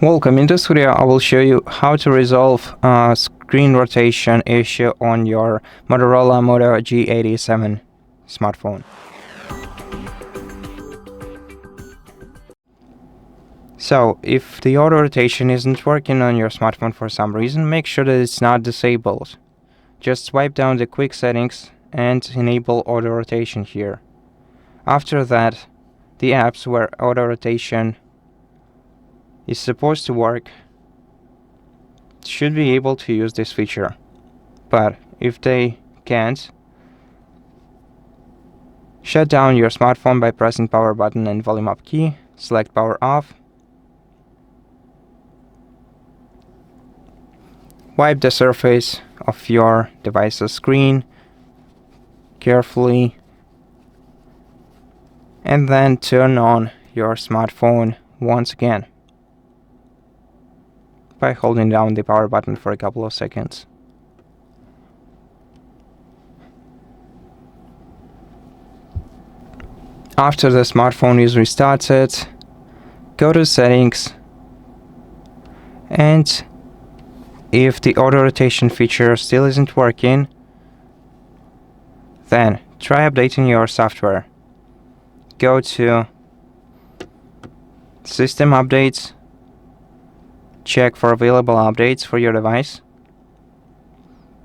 Welcome. In this video I will show you how to resolve a screen rotation issue on your Motorola Moto G87 smartphone. So if the auto rotation isn't working on your smartphone for some reason, make sure that it's not disabled. Just swipe down the quick settings and enable auto rotation here. After that, the apps where auto rotation is supposed to work should be able to use this feature, but if they can't, shut down your smartphone by pressing power button and volume up key, select power off, wipe the surface of your device's screen carefully, and then turn on your smartphone once again by holding down the power button for a couple of seconds. After the smartphone is restarted, go to settings, and if the auto rotation feature still isn't working, then try updating your software. Go to System Updates, check for available updates for your device,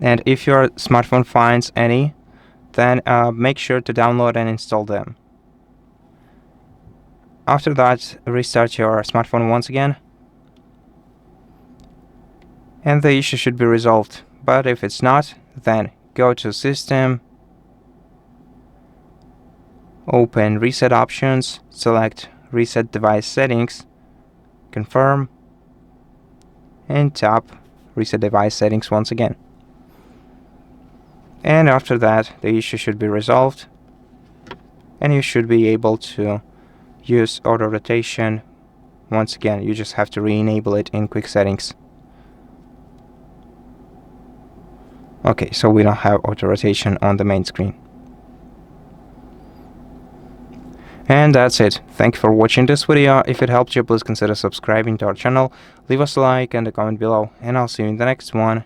and if your smartphone finds any, then make sure to download and install them. After that, restart your smartphone once again, and the issue should be resolved. But if it's not, then go to System, open Reset Options, select Reset Device Settings, confirm, and tap Reset Device Settings once again. And after that, the issue should be resolved, and you should be able to use auto rotation once again. You just have to re-enable it in quick settings. Okay, so we don't have auto rotation on the main screen. And that's it. Thank you for watching this video. If it helped you, please consider subscribing to our channel, leave us a like and a comment below, and I'll see you in the next one.